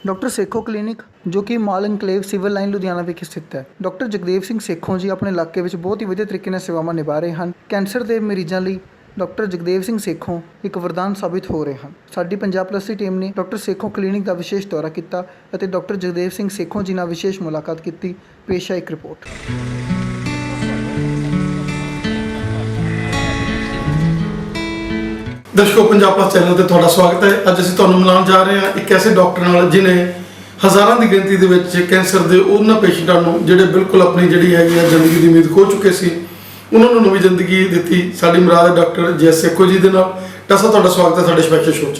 Doctor Sekhon clinic ਜੋ ਕਿ ਮਾਲ enclave civil line Ludhiana ਵਿਖੇ ਸਥਿਤ ਹੈ। ਡਾਕਟਰ ਜਗਦੇਵ ਸਿੰਘ ਸੇਖੋਂ ਜੀ ਆਪਣੇ ਇਲਾਕੇ ਵਿੱਚ ਬਹੁਤ ਹੀ ਵਧੀਆ ਤਰੀਕੇ ਨਾਲ ਸੇਵਾਵਾਂ ਨਿਭਾ ਰਹੇ ਹਨ। ਕੈਂਸਰ ਦੇ ਮਰੀਜ਼ਾਂ ਲਈ ਡਾਕਟਰ ਜਗਦੇਵ ਸਿੰਘ ਸੇਖੋਂ ਇੱਕ ਵਰਦਾਨ ਸਾਬਿਤ ਹੋ ਰਹੇ ਹਨ। ਸਾਡੀ ਪੰਜਾਬ ਪਲੱਸ ਦੀ ਟੀਮ ਨੇ ਡਾਕਟਰ ਸੇਖੋਂ ਕਲੀਨਿਕ ਦਾ ਵਿਸ਼ੇਸ਼ ਦੌਰਾ ਕੀਤਾ ਅਤੇ ਡਾਕਟਰ ਜਗਦੇਵ ਸਿੰਘ ਸੇਖੋਂ ਜੀ ਨਾਲ ਵਿਸ਼ੇਸ਼ ਮੁਲਾਕਾਤ ਕੀਤੀ। ਪੇਸ਼ ਹੈ ਇੱਕ ਰਿਪੋਰਟ। दर्शकों पंजाब प्लस चैनल ਤੇ ਤੁਹਾਡਾ ਸਵਾਗਤ ਹੈ। ਅੱਜ ਅਸੀਂ ਤੁਹਾਨੂੰ ਮਿਲਾਉਣ ਜਾ ਰਹੇ ਹਾਂ ਇੱਕ ਐਸੇ ਡਾਕਟਰ ਨਾਲ ਜਿਨੇ ਹਜ਼ਾਰਾਂ ਦੀ ਗਿਣਤੀ ਦੇ ਵਿੱਚ ਕੈਂਸਰ ਦੇ ਉਹਨਾਂ ਪੇਸ਼ੈਂਟਾਂ ਨੂੰ ਜਿਹੜੇ ਬਿਲਕੁਲ ਆਪਣੀ ਜਿਹੜੀ ਹੈਗੀ ਆ ਜ਼ਿੰਦਗੀ ਦੀ ਉਮੀਦ ਖੋ ਚੁੱਕੇ ਸੀ, ਉਹਨਾਂ ਨੂੰ ਨਵੀਂ ਜ਼ਿੰਦਗੀ ਦਿੱਤੀ। ਸਾਡੀ ਮੁਰਾਦ ਡਾਕਟਰ ਜੈ ਸੇਖੋਂ ਜੀ ਦੇ ਨਾਲ। ਡਾਕਟਰ ਸਾਹਿਬ ਤੁਹਾਡਾ ਸਵਾਗਤ ਹੈ ਸਾਡੇ ਸਪੈਸ਼ਲ ਸ਼ੋਅ 'ਚ।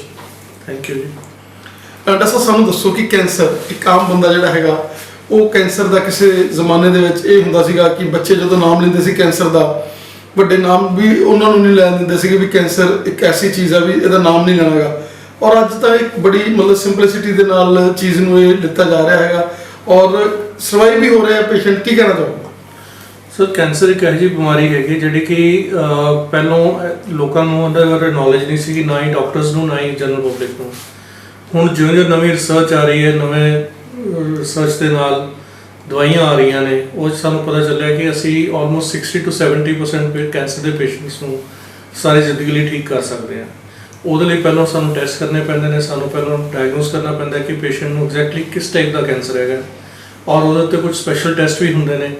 ਥੈਂਕ ਯੂ ਜੀ। ਡਾਕਟਰ ਸਾਹਿਬ ਸਾਨੂੰ ਦੱਸੋ ਕਿ ਕੈਂਸਰ ਇੱਕ ਆਮ ਬੰਦਾ ਜਿਹੜਾ ਹੈਗਾ ਉਹ ਕੈਂਸਰ ਦਾ ਕਿਸੇ ਜ਼ਮਾਨੇ ਦੇ ਵਿੱਚ ਇਹ ਹੁੰਦਾ ਸੀਗਾ ਕਿ ਬੱਚੇ ਜਦੋਂ ਨਾਮ ਲੈਂਦੇ ਸੀ ਕੈਂਸਰ ਦਾ, ਵੱਡੇ ਨਾਮ ਵੀ ਉਹਨਾਂ ਨੂੰ ਨਹੀਂ ਲੈਣ ਦਿੰਦੇ ਸੀਗੇ ਵੀ ਕੈਂਸਰ ਇੱਕ ਐਸੀ ਚੀਜ਼ ਆ ਵੀ ਇਹਦਾ ਨਾਮ ਨਹੀਂ ਲੈਣਾ ਹੈਗਾ। ਔਰ ਅੱਜ ਤਾਂ ਇੱਕ ਬੜੀ ਮਤਲਬ ਸਿੰਪਲਿਸਿਟੀ ਦੇ ਨਾਲ ਚੀਜ਼ ਨੂੰ ਇਹ ਲਿੱਤਾ ਜਾ ਰਿਹਾ ਹੈਗਾ ਔਰ ਸਰਵਾਈਵ ਵੀ ਹੋ ਰਿਹਾ ਪੇਸ਼ੈਂਟ। ਕੀ ਕਹਿਣਾ ਚਾਹੋਗੇ? ਸਰ, ਕੈਂਸਰ ਇੱਕ ਇਹੋ ਜਿਹੀ ਬਿਮਾਰੀ ਹੈਗੀ ਜਿਹੜੀ ਕਿ ਪਹਿਲਾਂ ਲੋਕਾਂ ਨੂੰ ਉਹਦੇ ਬਾਰੇ ਨੌਲੇਜ ਨਹੀਂ ਸੀਗੀ, ਨਾ ਹੀ ਡਾਕਟਰਸ ਨੂੰ, ਨਾ ਹੀ ਜਨਰਲ ਪਬਲਿਕ ਨੂੰ। ਹੁਣ ਜਿਉਂ-ਜਿਉਂ ਨਵੀਂ ਰਿਸਰਚ ਆ ਰਹੀ ਹੈ, ਨਵੇਂ ਰਿਸਰਚ ਦੇ ਨਾਲ ਦਵਾਈਆਂ ਆ ਰਹੀਆਂ ਨੇ, ਉਹ ਸਾਨੂੰ ਪਤਾ ਚੱਲਿਆ ਕਿ ਅਸੀਂ ਆਲਮੋਸਟ 60 to 70% ਕੈਂਸਰ ਦੇ ਪੇਸ਼ੈਂਟਸ ਨੂੰ ਸਾਰੀ ਜ਼ਿੰਦਗੀ ਲਈ ਠੀਕ ਕਰ ਸਕਦੇ ਹਾਂ। ਉਹਦੇ ਲਈ ਪਹਿਲਾਂ ਸਾਨੂੰ ਟੈਸਟ ਕਰਨੇ ਪੈਂਦੇ ਨੇ, ਸਾਨੂੰ ਪਹਿਲਾਂ ਡਾਇਗਨੋਸ ਕਰਨਾ ਪੈਂਦਾ ਕਿ ਪੇਸ਼ੈਂਟ ਨੂੰ ਐਗਜ਼ੈਕਟਲੀ ਕਿਸ ਟਾਈਪ ਦਾ ਕੈਂਸਰ ਹੈਗਾ, ਔਰ ਉਹਦੇ ਉੱਤੇ ਕੁਝ ਸਪੈਸ਼ਲ ਟੈਸਟ ਵੀ ਹੁੰਦੇ ਨੇ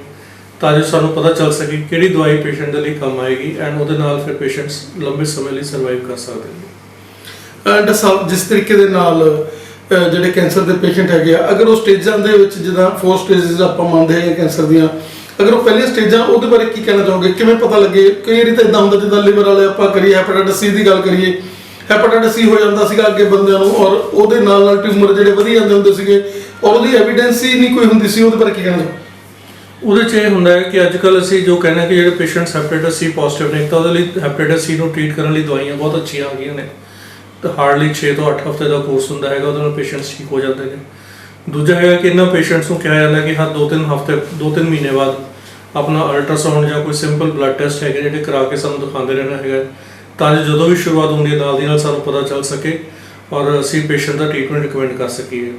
ਤਾਂ ਜੋ ਸਾਨੂੰ ਪਤਾ ਚੱਲ ਸਕੇ ਕਿਹੜੀ ਦਵਾਈ ਪੇਸ਼ੈਂਟ ਦੇ ਲਈ ਕੰਮ ਆਏਗੀ ਐਂਡ ਉਹਦੇ ਨਾਲ ਫਿਰ ਪੇਸ਼ੈਂਟਸ ਲੰਬੇ ਸਮੇਂ ਲਈ ਸਰਵਾਈਵ ਕਰ ਸਕਦੇ ਨੇ। ਡਾਕਟਰ ਸਾਹਿਬ, ਜਿਸ ਤਰੀਕੇ ਦੇ ਨਾਲ ਜਿਹੜੇ ਕੈਂਸਰ ਦੇ ਪੇਸ਼ੈਂਟ ਹੈਗੇ ਆ, ਅਗਰ ਉਹ ਸਟੇਜਾਂ ਦੇ ਵਿੱਚ ਜਿੱਦਾਂ 4 ਸਟੇਜਸ ਆਪਾਂ ਮੰਨਦੇ ਹਾਂ ਕੈਂਸਰ ਦੀਆਂ, ਅਗਰ ਉਹ ਪਹਿਲੀਆਂ ਸਟੇਜਾਂ, ਉਹਦੇ ਬਾਰੇ ਕੀ ਕਹਿਣਾ ਚਾਹੋਗੇ? ਕਿਵੇਂ ਪਤਾ ਲੱਗੇ? ਕਈ ਵਾਰੀ ਤਾਂ ਇਦਾਂ ਹੁੰਦਾ ਜਿੱਦਾਂ ਲਿਵਰ ਵਾਲੇ ਆਪਾਂ ਕਰੀਏ, ਹੈਪੇਟਾਈਟਸ ਸੀ ਦੀ ਗੱਲ ਕਰੀਏ, ਹੈਪੇਟਾਈਟਸ ਸੀ ਹੋ ਜਾਂਦਾ ਸੀਗਾ ਅੱਗੇ ਬੰਦਿਆਂ ਨੂੰ ਔਰ ਉਹਦੇ ਨਾਲ ਨਾਲ ਟਿਊਮਰ ਜਿਹੜੇ ਵਧੀ ਜਾਂਦੇ ਹੁੰਦੇ ਸੀਗੇ ਔਰ ਉਹਦੀ ਐਵੀਡੈਂਸ ਹੀ ਨਹੀਂ ਕੋਈ ਹੁੰਦੀ ਸੀ। ਉਹਦੇ ਬਾਰੇ ਕੀ ਕਹਿਣਾ ਚਾਹੋਗੇ? ਉਹਦੇ 'ਚ ਇਹ ਹੁੰਦਾ ਹੈ ਕਿ ਅੱਜ ਕੱਲ੍ਹ ਅਸੀਂ ਜੋ ਕਹਿੰਦੇ ਹਾਂ ਕਿ ਜਿਹੜੇ ਪੇਸ਼ੈਂਟਸ ਹੈਪੇਟਾਈਟਸ ਸੀ ਪੋਜ਼ਿਟਿਵ ਨੇ, ਤਾਂ ਉਹਦੇ ਲਈ ਹੈਪੇਟਾਈਟਸ ਸੀ ਨੂੰ ਟ੍ਰੀਟ ਕਰਨ ਲਈ ਦਵਾਈਆਂ ਬਹੁਤ ਅੱਛੀਆਂ ਆ ਗਈਆਂ ਨੇ। ਤਾਂ ਹਾਰਡਲੀ 6 ਤੋਂ 8 ਹਫ਼ਤੇ ਦਾ ਕੋਰਸ ਹੁੰਦਾ ਹੈਗਾ, ਉਹਦੇ ਨਾਲ ਪੇਸ਼ੈਂਟਸ ਠੀਕ ਹੋ ਜਾਂਦੇ ਨੇ। ਦੂਜਾ ਹੈਗਾ ਕਿ ਇਹਨਾਂ ਪੇਸ਼ੈਂਟਸ ਨੂੰ ਕਿਹਾ ਜਾਂਦਾ ਕਿ ਹਰ 2-3 ਹਫ਼ਤੇ 2-3 ਮਹੀਨੇ ਬਾਅਦ ਆਪਣਾ ਅਲਟਰਾਸਾਊਂਡ ਜਾਂ ਕੋਈ ਸਿੰਪਲ ਬਲੱਡ ਟੈਸਟ ਹੈਗੇ ਜਿਹੜੇ ਕਰਾ ਕੇ ਸਾਨੂੰ ਦਿਖਾਉਂਦੇ ਰਹਿਣਾ ਹੈਗਾ, ਤਾਂ ਜਦੋਂ ਵੀ ਸ਼ੁਰੂਆਤ ਹੁੰਦੀ ਹੈ ਨਾਲ ਦੀ ਨਾਲ ਸਾਨੂੰ ਪਤਾ ਚੱਲ ਸਕੇ ਔਰ ਅਸੀਂ ਪੇਸ਼ੈਂਟ ਦਾ ਟ੍ਰੀਟਮੈਂਟ ਰਿਕਮੈਂਡ ਕਰ ਸਕੀਏ।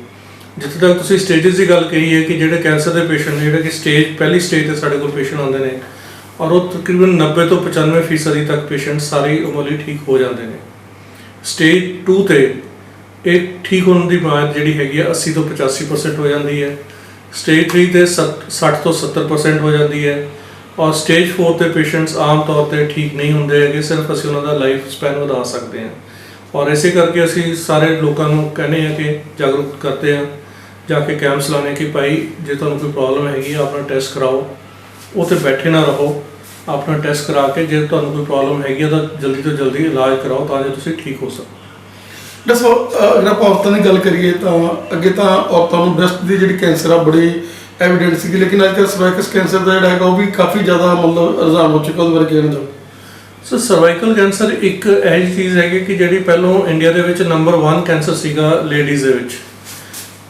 ਜਿੱਥੇ ਤੱਕ ਤੁਸੀਂ ਸਟੇਜਸ ਦੀ ਗੱਲ ਕਹੀ ਹੈ ਕਿ ਜਿਹੜੇ ਕੈਂਸਰ ਦੇ ਪੇਸ਼ੈਂਟ ਨੇ ਜਿਹੜੇ ਕਿ ਪਹਿਲੀ ਸਟੇਜ 'ਤੇ ਸਾਡੇ ਕੋਲ ਪੇਸ਼ੈਂਟ ਆਉਂਦੇ ਨੇ ਔਰ ਉਹ ਤਕਰੀਬਨ 90 ਤੋਂ 95% ਤੱਕ ਪੇਸ਼ੈਂਟ ਸਾਰੀ ਉਮਰ ਲਈ ਠੀਕ ਹੋ ਜਾਂਦੇ ਨੇ। ਸਟੇਜ 2 'ਤੇ ਇਹ ਠੀਕ ਹੋਣ ਦੀ ਬਾਅਦ ਜਿਹੜੀ ਹੈਗੀ ਆ 80 ਤੋਂ 85% ਹੋ ਜਾਂਦੀ ਹੈ। ਸਟੇਜ 3 'ਤੇ 60 ਤੋਂ 70% ਹੋ ਜਾਂਦੀ ਹੈ ਔਰ ਸਟੇਜ 4 'ਤੇ ਪੇਸ਼ੈਂਟਸ ਆਮ ਤੌਰ 'ਤੇ ਠੀਕ ਨਹੀਂ ਹੁੰਦੇ ਹੈਗੇ, ਸਿਰਫ ਅਸੀਂ ਉਹਨਾਂ ਦਾ ਲਾਈਫ ਸਪੈਨ ਵਧਾ ਸਕਦੇ ਹਾਂ। ਔਰ ਇਸੇ ਕਰਕੇ ਅਸੀਂ ਸਾਰੇ ਲੋਕਾਂ ਨੂੰ ਕਹਿੰਦੇ ਹਾਂ ਕਿ ਜਾਗਰੂਕ ਕਰਦੇ ਹਾਂ, ਜਾ ਕੇ ਕੈਂਪਸ ਲਾਉਣੇ ਕਿ ਭਾਈ ਜੇ ਤੁਹਾਨੂੰ ਕੋਈ ਪ੍ਰੋਬਲਮ ਹੈਗੀ ਆ ਆਪਣਾ ਟੈਸਟ ਕਰਾਓ, ਉੱਥੇ ਬੈਠੇ ਨਾ ਰਹੋ, ਆਪਣਾ ਟੈਸਟ ਕਰਾ ਕੇ ਜੇ ਤੁਹਾਨੂੰ ਕੋਈ ਪ੍ਰੋਬਲਮ ਹੈਗੀ ਆ ਤਾਂ ਜਲਦੀ ਤੋਂ ਜਲਦੀ ਇਲਾਜ ਕਰਾਓ ਤਾਂ ਜੋ ਤੁਸੀਂ ਠੀਕ ਹੋ ਸਕੋ। ਦੱਸੋ, ਅਗਰ ਆਪਾਂ ਔਰਤਾਂ ਦੀ ਗੱਲ ਕਰੀਏ ਤਾਂ ਅੱਗੇ ਤਾਂ ਔਰਤਾਂ ਨੂੰ ਬ੍ਰੈਸਟ ਦੀ ਜਿਹੜੀ ਕੈਂਸਰ ਆ ਬੜੀ ਐਵੀਡੈਂਟ ਸੀਗੀ, ਲੇਕਿਨ ਅੱਜ ਕੱਲ੍ਹ ਸਰਵਾਈਕਲ ਕੈਂਸਰ ਦਾ ਜਿਹੜਾ ਹੈਗਾ ਉਹ ਵੀ ਕਾਫੀ ਜ਼ਿਆਦਾ ਮਤਲਬ ਰੁਝਾਨ ਹੋ ਚੁੱਕਾ। ਉਹਦੇ ਬਾਰੇ ਕਹਿਣਾ ਚਾਹੋ? ਸੋ ਸਰਵਾਈਕਲ ਕੈਂਸਰ ਇੱਕ ਇਹੋ ਜਿਹੀ ਚੀਜ਼ ਹੈਗੀ ਕਿ ਜਿਹੜੀ ਪਹਿਲਾਂ ਇੰਡੀਆ ਦੇ ਵਿੱਚ ਨੰਬਰ 1 ਕੈਂਸਰ ਸੀਗਾ ਲੇਡੀਜ਼ ਦੇ ਵਿੱਚ,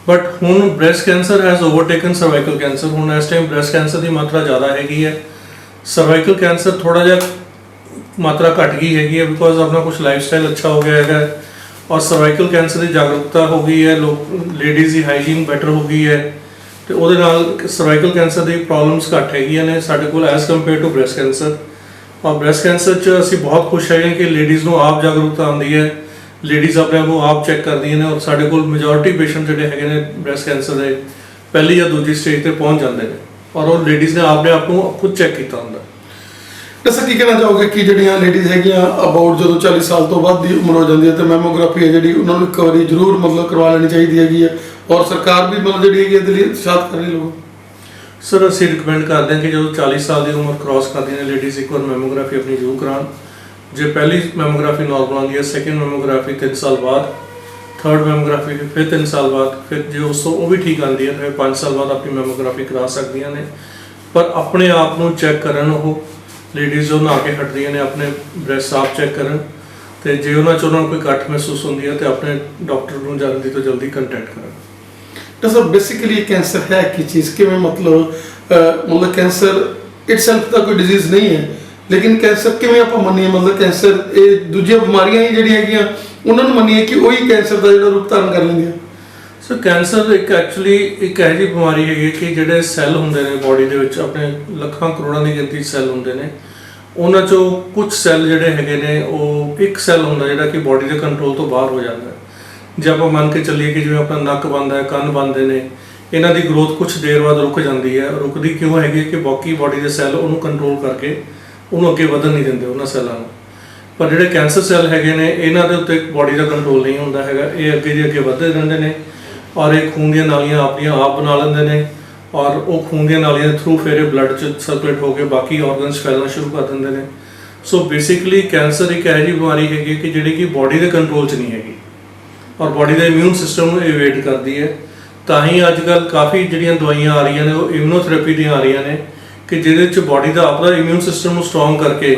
ਬਟ ਹੁਣ breast cancer has overtaken cervical cancer. ਹੁਣ ਇਸ ਟਾਈਮ ਬ੍ਰੈਸਟ ਕੈਂਸਰ ਦੀ ਮਾਤਰਾ ਜ਼ਿਆਦਾ ਹੈਗੀ ਹੈ, ਸਰਵਾਈਕਲ ਕੈਂਸਰ ਥੋੜ੍ਹਾ ਜਿਹਾ ਮਾਤਰਾ ਘੱਟ ਗਈ ਹੈਗੀ ਹੈ ਬਿਕੋਜ਼ ਆਪਣਾ ਕੁਛ ਲਾਈਫ ਸਟਾਈਲ ਅੱਛਾ ਹੋ ਗਿਆ ਹੈਗਾ ਔਰ ਸਰਵਾਈਕਲ ਕੈਂਸਰ ਦੀ ਜਾਗਰੂਕਤਾ ਹੋ ਗਈ ਹੈ, ਲੇਡੀਜ਼ ਦੀ ਹਾਈਜੀਨ ਬੈਟਰ ਹੋ ਗਈ ਹੈ ਅਤੇ ਉਹਦੇ ਨਾਲ ਸਰਵਾਈਕਲ ਕੈਂਸਰ ਦੀ ਪ੍ਰੋਬਲਮਸ ਘੱਟ ਹੈਗੀਆਂ ਨੇ ਸਾਡੇ ਕੋਲ as compare to breast cancer. ਔਰ ਬ੍ਰੈਸਟ ਕੈਂਸਰ 'ਚ ਅਸੀਂ ਬਹੁਤ ਖੁਸ਼ ਹੈਗੇ ਕਿ ਲੇਡੀਜ਼ ਨੂੰ ਆਪ ਜਾਗਰੂਕਤਾ ਆਉਂਦੀ ਹੈ, ਲੇਡੀਜ਼ ਆਪਣੇ ਆਪ ਨੂੰ ਆਪ ਚੈੱਕ ਕਰਦੀਆਂ ਨੇ ਔਰ ਸਾਡੇ ਕੋਲ ਮੈਜੋਰਿਟੀ ਪੇਸ਼ੈਂਟ ਜਿਹੜੇ ਹੈਗੇ ਨੇ ਬ੍ਰੈਸਟ ਕੈਂਸਰ ਦੇ ਪਹਿਲੀ ਜਾਂ ਦੂਜੀ ਸਟੇਜ 'ਤੇ ਪਹੁੰਚ ਜਾਂਦੇ ਨੇ ਔਰ ਉਹ ਲੇਡੀਜ਼ ਨੇ ਆਪਣੇ ਆਪ ਨੂੰ ਖੁਦ ਚੈੱਕ ਕੀਤਾ ਹੁੰਦਾ। ਦੱਸੋ, ਕੀ ਕਹਿਣਾ ਚਾਹੋਗੇ ਕਿ ਜਿਹੜੀਆਂ ਲੇਡੀਜ਼ ਹੈਗੀਆਂ ਅਬਾਊਟ ਜਦੋਂ 40 ਸਾਲ ਤੋਂ ਵੱਧ ਦੀ ਉਮਰ ਹੋ ਜਾਂਦੀ ਹੈ ਤਾਂ ਮੈਮੋਗ੍ਰਾਫੀ ਹੈ ਜਿਹੜੀ ਉਹਨਾਂ ਨੂੰ ਇੱਕ ਵਾਰੀ ਜ਼ਰੂਰ ਮਤਲਬ ਕਰਵਾ ਲੈਣੀ ਚਾਹੀਦੀ ਹੈਗੀ ਹੈ ਔਰ ਸਰਕਾਰ ਵੀ ਮਤਲਬ ਜਿਹੜੀ ਹੈਗੀ ਇਹਦੇ ਲਈ ਉਤਸ਼ਾਹਿਤ ਕਰ ਰਹੀ ਲੋਕ? ਸਰ, ਅਸੀਂ ਰਿਕਮੈਂਡ ਕਰਦੇ ਹਾਂ ਕਿ ਜਦੋਂ 40 ਸਾਲ ਦੀ ਉਮਰ ਕ੍ਰਾਸ ਕਰਦੀਆਂ ਨੇ ਲੇਡੀਜ਼ ਇੱਕ ਵਾਰ ਮੈਮੋਗ੍ਰਾਫੀ ਆਪਣੀ ਜ਼ਰੂਰ ਕਰਾਉਣ। ਜੇ ਪਹਿਲੀ ਮੈਮੋਗ੍ਰਾਫੀ ਨਾਰਮਲ ਆਉਂਦੀ ਹੈ, ਸੈਕਿੰਡ ਮੈਮੋਗ੍ਰਾਫੀ 3 ਸਾਲ ਬਾਅਦ, ਥਰਡ ਮੈਮੋਗ੍ਰਾਫੀ ਫਿਰ 3 ਸਾਲ ਬਾਅਦ, ਫਿਰ ਜੇ ਉਸ ਤੋਂ ਉਹ ਵੀ ਠੀਕ ਆਉਂਦੀ ਹੈ ਫਿਰ 5 ਸਾਲ ਬਾਅਦ ਆਪਣੀ ਮੈਮੋਗ੍ਰਾਫੀ ਕਰਾ ਸਕਦੀਆਂ ਨੇ। ਪਰ ਆਪਣੇ ਆਪ ਨੂੰ ਚੈੱਕ ਕਰਨ, ਉਹ ਲੇਡੀਜ਼ ਜੋ ਨਹਾ ਕੇ ਹਟਦੀਆਂ ਨੇ ਆਪਣੇ ਬ੍ਰੈਸਟ ਸਾਫ ਚੈੱਕ ਕਰਨ ਅਤੇ ਜੇ ਉਹਨਾਂ 'ਚ ਉਹਨਾਂ ਨੂੰ ਕੋਈ ਘੱਟ ਮਹਿਸੂਸ ਹੁੰਦੀ ਹੈ ਤਾਂ ਆਪਣੇ ਡਾਕਟਰ ਨੂੰ ਜਲਦੀ ਤੋਂ ਜਲਦੀ ਕੰਟੈਕਟ ਕਰਨ। ਤਾਂ ਸਰ ਬੇਸਿਕਲੀ ਕੈਂਸਰ ਹੈ ਕੀ ਚੀਜ਼? ਕਿਵੇਂ ਮਤਲਬ ਕੈਂਸਰ ਇਟਸੈਲਫ ਤਾਂ ਕੋਈ ਡਿਜ਼ੀਜ਼ ਨਹੀਂ ਹੈ, ਲੇਕਿਨ ਕੈਂਸਰ ਕਿਵੇਂ ਆਪਾਂ ਮੰਨੀਏ? ਮਤਲਬ ਕੈਂਸਰ ਇਹ ਦੂਜੀਆਂ ਬਿਮਾਰੀਆਂ ਹੀ ਜਿਹੜੀਆਂ ਹੈਗੀਆਂ ਉਹਨਾਂ ਨੂੰ ਮੰਨੀਏ ਕਿ ਉਹੀ ਕੈਂਸਰ ਦਾ ਜਿਹੜਾ ਰੂਪ ਧਾਰਨ ਕਰ ਲੈਂਦੀਆਂ? ਸੋ ਕੈਂਸਰ ਇੱਕ ਐਕਚੁਅਲੀ ਇੱਕ ਇਹੋ ਜਿਹੀ ਬਿਮਾਰੀ ਹੈਗੀ ਕਿ ਜਿਹੜੇ ਸੈੱਲ ਹੁੰਦੇ ਨੇ ਬਾਡੀ ਦੇ ਵਿੱਚ, ਆਪਣੇ ਲੱਖਾਂ ਕਰੋੜਾਂ ਦੀ ਗਿਣਤੀ ਸੈੱਲ ਹੁੰਦੇ ਨੇ, ਉਹਨਾਂ ਚੋਂ ਕੁਝ ਸੈੱਲ ਜਿਹੜੇ ਹੈਗੇ ਨੇ ਉਹ ਇੱਕ ਸੈੱਲ ਹੁੰਦਾ ਜਿਹੜਾ ਕਿ ਬਾਡੀ ਦੇ ਕੰਟਰੋਲ ਤੋਂ ਬਾਹਰ ਹੋ ਜਾਂਦਾ ਹੈ। ਜੇ ਆਪਾਂ ਮੰਨ ਕੇ ਚੱਲੀਏ ਕਿ ਜਿਵੇਂ ਆਪਣਾ ਨੱਕ ਬਣਦਾ ਹੈ, ਕੰਨ ਬਣਦੇ ਨੇ, ਇਹਨਾਂ ਦੀ ਗਰੋਥ ਕੁਝ ਦੇਰ ਬਾਅਦ ਰੁਕ ਜਾਂਦੀ ਹੈ। ਰੁਕਦੀ ਕਿਉਂ ਹੈਗੀ ਕਿ ਬਾਕੀ ਬਾਡੀ ਦੇ ਸੈੱਲ ਉਹਨੂੰ ਕੰਟਰੋਲ ਕਰਕੇ ਉਹਨੂੰ ਅੱਗੇ ਵਧਣ ਨਹੀਂ ਦਿੰਦੇ ਉਹਨਾਂ ਸੈੱਲਾਂ ਨੂੰ। ਪਰ ਜਿਹੜੇ ਕੈਂਸਰ ਸੈੱਲ ਹੈਗੇ ਨੇ ਇਹਨਾਂ ਦੇ ਉੱਤੇ ਬਾਡੀ ਦਾ ਕੰਟਰੋਲ ਨਹੀਂ ਹੁੰਦਾ ਹੈਗਾ, ਇਹ ਅੱਗੇ ਦੀ ਅੱਗੇ ਵਧਦੇ ਰਹਿੰਦੇ ਨੇ ਔਰ ਇਹ ਖੂਨ ਦੀਆਂ ਨਾਲੀਆਂ ਆਪਣੀਆਂ ਆਪ ਬਣਾ ਲੈਂਦੇ ਨੇ ਔਰ ਉਹ ਖੂਨ ਦੀਆਂ ਨਾਲੀਆਂ ਦੇ ਥਰੂ ਫਿਰ ਇਹ ਬਲੱਡ 'ਚ ਸਰਕੂਲੇਟ ਹੋ ਕੇ ਬਾਕੀ ਆਰਗਨਸ ਫੈਲਣਾ ਸ਼ੁਰੂ ਕਰ ਦਿੰਦੇ ਨੇ। ਸੋ ਬੇਸਿਕਲੀ ਕੈਂਸਰ ਇੱਕ ਇਹੋ ਜਿਹੀ ਬਿਮਾਰੀ ਹੈਗੀ ਕਿ ਜਿਹੜੀ ਕਿ ਬਾਡੀ ਦੇ ਕੰਟਰੋਲ 'ਚ ਨਹੀਂ ਹੈਗੀ ਔਰ ਬਾਡੀ ਦੇ ਇਮਿਊਨ ਸਿਸਟਮ ਨੂੰ ਇਵੇਟ ਕਰਦੀ ਹੈ। ਤਾਂ ਹੀ ਅੱਜ ਕੱਲ੍ਹ ਕਾਫੀ ਜਿਹੜੀਆਂ ਦਵਾਈਆਂ ਆ ਰਹੀਆਂ ਨੇ ਉਹ ਇਮਿਊਨੋਥੈਰੇਪੀ ਦੀਆਂ ਆ ਰਹੀਆਂ ਨੇ ਕਿ ਜਿਹਦੇ 'ਚ ਬਾਡੀ ਦਾ ਆਪਣਾ ਇਮਿਊਨ ਸਿਸਟਮ ਨੂੰ ਸਟਰੋਂਗ ਕਰਕੇ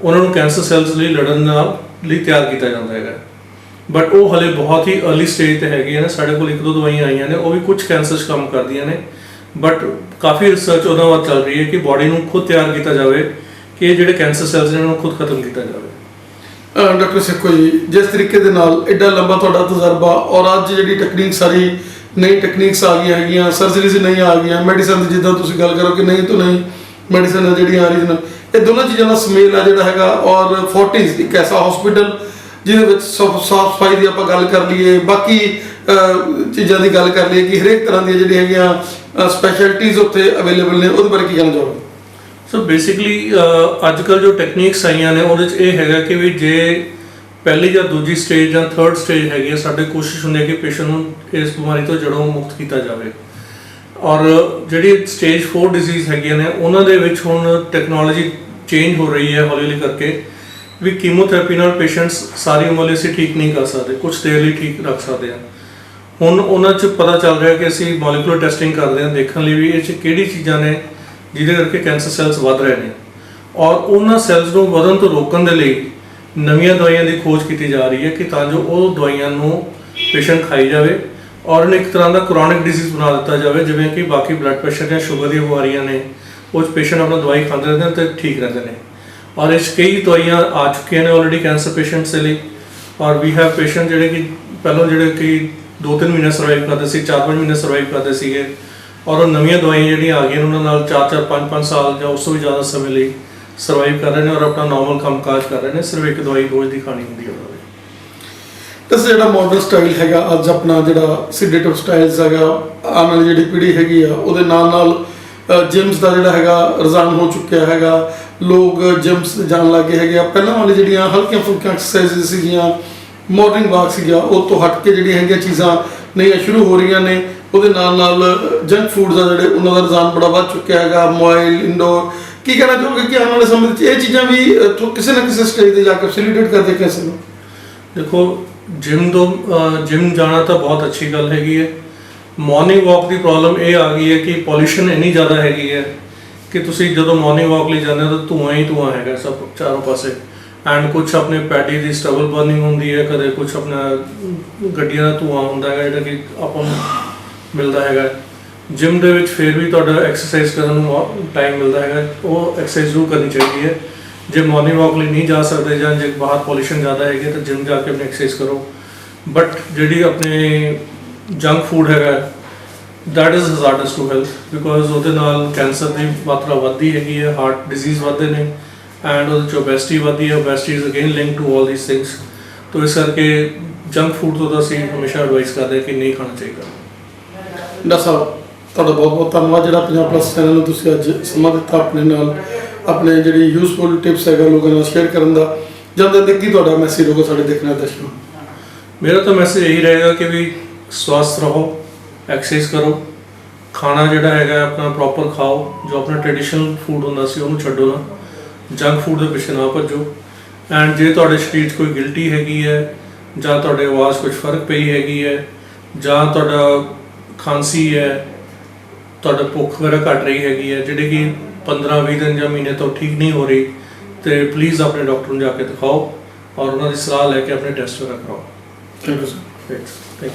ਉਹਨਾਂ ਨੂੰ ਕੈਂਸਰ ਸੈੱਲਸ ਲਈ ਲੜਨ ਨਾਲ ਲਈ ਤਿਆਰ ਕੀਤਾ ਜਾਂਦਾ ਹੈਗਾ। ਬਟ ਉਹ ਹਲੇ ਬਹੁਤ ਹੀ अर्ਲੀ ਸਟੇਜ ਤੇ ਹੈਗੀਆਂ ਨੇ। ਸਾਡੇ ਕੋਲ 1-2 ਦਵਾਈਆਂ ਆਈਆਂ ਨੇ, ਉਹ ਵੀ ਕੁਝ ਕੈਂਸਰ 'ਚ ਕੰਮ ਕਰਦੀਆਂ ਨੇ, ਬਟ ਕਾਫੀ ਰਿਸਰਚ ਉਹਨਾਂ ਵੱਲ ਚੱਲ ਰਹੀ ਹੈ ਕਿ ਬਾਡੀ ਨੂੰ ਖੁਦ ਤਿਆਰ ਕੀਤਾ ਜਾਵੇ ਕਿ ਇਹ ਜਿਹੜੇ ਕੈਂਸਰ ਸੈੱਲਸ ਨੇ ਉਹਨਾਂ ਨੂੰ ਖੁਦ ਖਤਮ ਕੀਤਾ ਜਾਵੇ। ਡਾਕਟਰ ਸੇਖੋ ਜੀ, ਜਿਸ ਤਰੀਕੇ ਦੇ ਨਾਲ ਐਡਾ ਲੰਬਾ ਤੁਹਾਡਾ ਤਜਰਬਾ ਔਰ ਅੱਜ ਜਿਹੜੀ ਟੈਕਨੀਕ ਸਾਰੀ ਨਈ ਟੈਕਨੀਕਸ ਆ ਗਈਆਂ ਹੈਗੀਆਂ, ਸਰਜਰੀਜ਼ ਨਹੀਂ ਆ ਗਈਆਂ, ਮੈਡੀਸਨ ਦੀ ਜਿੱਦਾਂ ਤੁਸੀਂ ਗੱਲ ਕਰੋ ਕਿ ਨਹੀਂ ਤੋਂ ਨਹੀਂ ਮੈਡੀਸਨ ਜਿਹੜੀਆਂ ਆ ਰਹੀਆਂ, ਇਹ ਦੋਨਾਂ ਚੀਜ਼ਾਂ ਦਾ ਸਮੇਲ ਆ ਜਿਹੜਾ ਹੈਗਾ। ਔਰ ਫੋਰਟਿਸ ਇੱਕ ਐਸਾ ਹਸਪੀਟਲ ਜਿਹਦੇ ਵਿੱਚ ਸਾਫ ਸਫਾਈ ਦੀ ਆਪਾਂ ਗੱਲ ਕਰ ਲਈਏ, ਬਾਕੀ ਚੀਜ਼ਾਂ ਦੀ ਗੱਲ ਕਰ ਲਈਏ ਕਿ ਹਰੇਕ ਤਰ੍ਹਾਂ ਦੀਆਂ ਜਿਹੜੀਆਂ ਹੈਗੀਆਂ ਸਪੈਸ਼ਲਿਟੀਜ਼ ਉੱਥੇ ਅਵੇਲੇਬਲ ਨੇ, ਉਹਦੇ ਬਾਰੇ ਕੀ ਕਹਿਣਾ ਚਾਹੋਗੇ? ਸੋ ਬੇਸਿਕਲੀ ਅੱਜ ਕੱਲ੍ਹ ਜੋ ਟੈਕਨੀਕਸ ਆਈਆਂ ਨੇ ਉਹਦੇ 'ਚ ਇਹ ਹੈਗਾ ਕਿ ਵੀ ਜੇ ਪਹਿਲੀ ਜਾਂ ਦੂਜੀ ਸਟੇਜ ਜਾਂ ਥਰਡ ਸਟੇਜ ਹੈਗੀ ਹੈ, ਸਾਡੀ ਕੋਸ਼ਿਸ਼ ਹੁੰਦੀ ਹੈ ਕਿ ਪੇਸ਼ੈਂਟ ਨੂੰ ਇਸ ਬਿਮਾਰੀ ਤੋਂ ਜੜੋਂ ਮੁਕਤ ਕੀਤਾ ਜਾਵੇ। ਔਰ ਜਿਹੜੀ ਸਟੇਜ 4 ਡਿਜ਼ੀਜ਼ ਹੈਗੀਆਂ ਨੇ ਉਹਨਾਂ ਦੇ ਵਿੱਚ ਹੁਣ ਟੈਕਨੋਲੋਜੀ ਚੇਂਜ ਹੋ ਰਹੀ ਹੈ ਹੌਲੀ ਹੌਲੀ ਕਰਕੇ ਵੀ ਕੀਮੋਥੈਰੇਪੀ ਨਾਲ ਪੇਸ਼ੈਂਟਸ ਸਾਰੀ ਉਮਰ ਲਈ ਅਸੀਂ ਠੀਕ ਨਹੀਂ ਕਰ ਸਕਦੇ, ਕੁਝ ਦੇਰ ਲਈ ਠੀਕ ਰੱਖ ਸਕਦੇ ਹਾਂ। ਹੁਣ ਉਹਨਾਂ 'ਚ ਪਤਾ ਚੱਲ ਰਿਹਾ ਕਿ ਅਸੀਂ ਮੋਲੀਕੂਲਰ ਟੈਸਟਿੰਗ ਕਰਦੇ ਹਾਂ ਦੇਖਣ ਲਈ ਵੀ ਇਹ 'ਚ ਕਿਹੜੀ ਚੀਜ਼ਾਂ ਨੇ ਜਿਹਦੇ ਕਰਕੇ ਕੈਂਸਰ ਸੈੱਲਸ ਵੱਧ ਰਹੇ ਨੇ ਔਰ ਉਹਨਾਂ ਸੈੱਲਸ ਨੂੰ ਵਧਣ ਤੋਂ ਰੋਕਣ ਦੇ ਲਈ ਨਵੀਆਂ ਦਵਾਈਆਂ ਦੀ ਖੋਜ ਕੀਤੀ ਜਾ ਰਹੀ ਹੈ ਕਿ ਤਾਂ ਜੋ ਉਹ ਦਵਾਈਆਂ ਨੂੰ ਪੇਸ਼ੈਂਟ ਖਾਈ ਜਾਵੇ ਔਰ ਉਹਨੂੰ ਇੱਕ ਤਰ੍ਹਾਂ ਦਾ ਕ੍ਰੋਨਿਕ ਡਿਜ਼ੀਜ਼ ਬਣਾ ਦਿੱਤਾ ਜਾਵੇ। ਜਿਵੇਂ ਕਿ ਬਾਕੀ ਬਲੱਡ ਪ੍ਰੈਸ਼ਰ ਜਾਂ ਸ਼ੂਗਰ ਦੀਆਂ ਬਿਮਾਰੀਆਂ ਨੇ, ਉਹ 'ਚ ਪੇਸ਼ੈਂਟ ਆਪਣਾ ਦਵਾਈ ਖਾਂਦੇ ਰਹਿੰਦੇ ਨੇ ਅਤੇ ਠੀਕ ਰਹਿੰਦੇ ਨੇ। ਔਰ ਇਸ ਕਈ ਦਵਾਈਆਂ ਆ ਚੁੱਕੀਆਂ ਨੇ ਆਲਰੇਡੀ ਕੈਂਸਰ ਪੇਸ਼ੈਂਟਸ ਦੇ ਲਈ। ਔਰ ਵੀ ਹੈਵ ਪੇਸ਼ੈਂਟ ਜਿਹੜੇ ਕਿ ਪਹਿਲਾਂ ਜਿਹੜੇ ਕਿ 2-3 ਮਹੀਨੇ ਸਰਵਾਈਵ ਕਰਦੇ ਸੀ, 4-5 ਮਹੀਨੇ ਸਰਵਾਈਵ ਕਰਦੇ ਸੀਗੇ ਔਰ ਉਹ ਨਵੀਆਂ ਦਵਾਈਆਂ ਜਿਹੜੀਆਂ ਆ ਗਈਆਂ ਉਹਨਾਂ ਨਾਲ 4-4, 5-5 ਸਾਲ ਜਾਂ ਉਸ ਤੋਂ ਵੀ ਜ਼ਿਆਦਾ ਸਮੇਂ ਲਈ ਸਰਵਾਈਵ ਕਰ ਰਹੇ ਨੇ ਔਰ ਆਪਣਾ ਨਾਰਮਲ ਕੰਮਕਾਜ ਕਰ ਰਹੇ ਨੇ। ਸਿਰਫ ਇੱਕ ਦਵਾਈ ਰੋਜ਼ ਦੀ ਖਾਣੀ ਹੁੰਦੀ ਹੈ ਉਹਨਾਂ ਦੀ। ਤਾਂ ਜਿਹੜਾ ਮਾਡਰਨ ਸਟਾਈਲ ਹੈਗਾ ਅੱਜ ਆਪਣਾ ਜਿਹੜਾ ਸਿਡੇਟਿਵ ਸਟਾਈਲਸ ਹੈਗਾ, ਆਉਣ ਵਾਲੀ ਜਿਹੜੀ ਪੀੜ੍ਹੀ ਹੈਗੀ ਆ ਉਹਦੇ ਨਾਲ ਨਾਲ ਜਿਮਸ ਦਾ ਜਿਹੜਾ ਹੈਗਾ ਰੁਝਾਨ ਹੋ ਚੁੱਕਿਆ ਹੈਗਾ। ਲੋਕ ਜਿਮਸ ਜਾਣ ਲੱਗੇ ਹੈਗੇ ਆ। ਪਹਿਲਾਂ ਵਾਲੀ ਜਿਹੜੀਆਂ ਹਲਕੀਆਂ ਫੁਲਕੀਆਂ ਐਕਸਰਸਾਈਜ਼ ਸੀਗੀਆਂ, ਮਾਰਨਿੰਗ ਵਾਕ ਸੀਗਾ, ਉਹ ਤੋਂ ਹਟ ਕੇ ਜਿਹੜੀਆਂ ਹੈਗੀਆਂ ਚੀਜ਼ਾਂ ਨਈਆਂ ਸ਼ੁਰੂ ਹੋ ਰਹੀਆਂ ਨੇ। ਉਹਦੇ ਨਾਲ ਨਾਲ ਜੰਕ ਫੂਡ ਦਾ ਜਿਹੜੇ ਉਹਨਾਂ ਦਾ ਰੁਝਾਨ ਬੜਾ ਵੱਧ ਚੁੱਕਿਆ ਹੈਗਾ। ਮੋਬਾਈਲ, ਇੰਡੋਰ, ਕੀ ਕਹਿਣਾ ਚਾਹੋਗੇ ਕਿ ਆਉਣ ਵਾਲੇ ਸਮੇਂ ਵਿੱਚ ਇਹ ਚੀਜ਼ਾਂ ਵੀ ਕਿਸੇ ਨਾ ਕਿਸੇ ਸਟੇਜ ਤੇ ਜਾ ਕੇ ਫੈਸਿਲਿਟੇਟ ਕਰਦੇ ਕਿਸੇ ਨੂੰ? ਦੇਖੋ, ਜਿਮ ਜਾਣਾ ਤਾਂ ਬਹੁਤ ਅੱਛੀ ਗੱਲ ਹੈਗੀ ਹੈ। ਮਾਰਨਿੰਗ ਵਾਕ ਦੀ ਪ੍ਰੋਬਲਮ ਇਹ ਆ ਗਈ ਹੈ ਕਿ ਪੋਲਿਊਸ਼ਨ ਇੰਨੀ ਜ਼ਿਆਦਾ ਹੈਗੀ ਹੈ ਕਿ ਤੁਸੀਂ ਜਦੋਂ ਮਾਰਨਿੰਗ ਵਾਕ ਲਈ ਜਾਂਦੇ ਹੋ ਤਾਂ ਧੂੰਆਂ ਹੀ ਧੂੰਆਂ ਹੈਗਾ ਸਭ ਚਾਰੋਂ ਪਾਸੇ। ਐਂਡ ਕੁਛ ਆਪਣੇ ਪੈਡੀ ਦੀ ਸਟਬਲ ਬਰਨਿੰਗ ਹੁੰਦੀ ਹੈ, ਕਦੇ ਕੁਛ ਆਪਣਾ ਗੱਡੀਆਂ ਦਾ ਧੂੰਆਂ ਹੁੰਦਾ ਹੈਗਾ ਜਿਹੜਾ ਕਿ ਆਪਾਂ ਨੂੰ ਮਿਲਦਾ ਹੈਗਾ। ਜਿਮ ਦੇ ਵਿੱਚ ਫਿਰ ਵੀ ਤੁਹਾਡਾ ਐਕਸਰਸਾਈਜ਼ ਕਰਨ ਨੂੰ ਟਾਈਮ ਮਿਲਦਾ ਹੈਗਾ, ਉਹ ਐਕਸਰਸਾਈਜ਼ ਜ਼ਰੂਰ ਕਰਨੀ ਚਾਹੀਦੀ ਹੈ। ਜੇ ਮਾਰਨਿੰਗ ਵਾਕ ਲਈ ਨਹੀਂ ਜਾ ਸਕਦੇ ਜਾਂ ਜੇ ਬਾਹਰ ਪੋਲਿਊਸ਼ਨ ਜ਼ਿਆਦਾ ਹੈਗੀ ਤਾਂ ਜਿਮ ਜਾ ਕੇ ਆਪਣੀ ਐਕਸਰਸਾਈਜ਼ ਕਰੋ। ਬਟ ਜਿਹੜੀ ਆਪਣੇ ਜੰਕ ਫੂਡ ਹੈਗਾ that is hazards to health, because ਉਹਦੇ ਨਾਲ ਕੈਂਸਰ ਦੀ ਮਾਤਰਾ ਵੱਧਦੀ ਹੈਗੀ ਹੈ, ਹਾਰਟ ਡਿਜ਼ੀਜ਼ ਵੱਧਦੇ ਨੇ ਐਂਡ ਉਹਦੇ 'ਚ ਓਬੈਸਿਟੀ ਵੱਧਦੀ ਹੈ। Obesity is again link to all these things. ਤੋ ਇਸ ਕਰਕੇ ਜੰਕ ਫੂਡ ਤੋਂ ਤਾਂ ਅਸੀਂ ਹਮੇਸ਼ਾ ਐਡਵਾਈਸ ਕਰਦੇ ਹਾਂ ਕਿ ਨਹੀਂ ਖਾਣਾ ਚਾਹੀਦਾ। ਡਾਕਟਰ ਸਾਹਿਬ, ਤੁਹਾਡਾ ਬਹੁਤ ਬਹੁਤ ਧੰਨਵਾਦ ਜਿਹੜਾ ਪੰਜਾਬ ਪਲੱਸ ਚੈਨਲ ਨੂੰ ਤੁਸੀਂ ਅੱਜ ਸਮਾਂ ਦਿੱਤਾ ਆਪਣੇ ਨਾਲ, ਆਪਣੇ ਜਿਹੜੀ ਯੂਜ਼ਫੁਲ ਟਿਪਸ ਹੈਗਾ ਲੋਕਾਂ ਨਾਲ ਸ਼ੇਅਰ ਕਰਨ ਦਾ। ਜਾਂਦੇ ਤੇ ਕੀ ਤੁਹਾਡਾ ਮੈਸੇਜ ਹੋਊਗਾ ਸਾਡੇ ਦੇਖਣ ਵਾਲੇ ਦਰਸ਼ਕਾਂ ਨੂੰ? ਮੇਰਾ ਤਾਂ ਮੈਸੇਜ ਇਹੀ ਰਹੇਗਾ ਕਿ ਵੀ ਸਵਸਥ ਰਹੋ, ਐਕਸਰਸਾਈਜ਼ ਕਰੋ, ਖਾਣਾ ਜਿਹੜਾ ਹੈਗਾ ਆਪਣਾ ਪ੍ਰੋਪਰ ਖਾਓ, ਜੋ ਆਪਣਾ ਟ੍ਰੈਡੀਸ਼ਨਲ ਫੂਡ ਹੁੰਦਾ ਸੀ ਉਹਨੂੰ ਛੱਡੋ ਨਾ, ਜੰਕ ਫੂਡ ਦੇ ਪਿੱਛੇ ਨਾ ਭੱਜੋ। ਐਂਡ ਜੇ ਤੁਹਾਡੇ ਸਰੀਰ 'ਚ ਕੋਈ ਗਿਲਟੀ ਹੈਗੀ ਹੈ ਜਾਂ ਤੁਹਾਡੇ ਆਵਾਜ਼ ਕੁਝ ਫਰਕ ਪਈ ਹੈਗੀ ਹੈ ਜਾਂ ਤੁਹਾਡਾ ਖਾਂਸੀ ਹੈ, ਤੁਹਾਡਾ ਭੁੱਖ ਵਗੈਰਾ ਘਟ ਰਹੀ ਹੈਗੀ ਹੈ ਜਿਹੜੀ ਕਿ 15-20 ਦਿਨ ਜਾਂ ਮਹੀਨੇ ਤੋਂ ਠੀਕ ਨਹੀਂ ਹੋ ਰਹੀ, ਤੇ ਪਲੀਜ਼ ਆਪਣੇ ਡਾਕਟਰ ਨੂੰ ਜਾ ਕੇ ਦਿਖਾਓ ਔਰ ਉਹਨਾਂ ਦੀ ਸਲਾਹ ਲੈ ਕੇ ਆਪਣੇ ਟੈਸਟ ਵਗੈਰਾ ਕਰਾਓ। Thank you sir. Thank you.